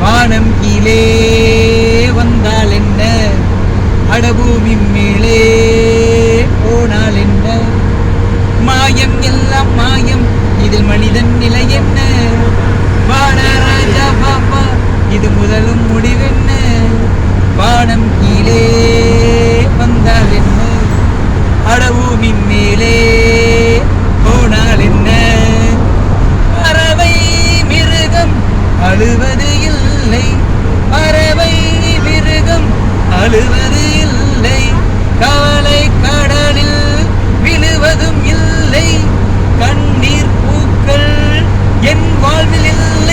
வானம் கீழே வந்தால் என்ன, அடபூமி மேலே போனால் என்ன, மாயம் எல்லாம் மாயம், இதில் மனிதன் நிலை என்ன, வாடராஜா பாப்பா இது முதலும் முடிவென்ன, வானம் கீழே வந்தால் என்ன, அடபூமி மேலே போனால் என்ன, பறவை மிருகம் அழுவது இல்லை, பறவை மிருகம் அழுவது இல்லை, கவலை கடலில் விழுவதும் இல்லை, கண்ணீர் பூக்கள் என் வாழ்வில் இல்லை.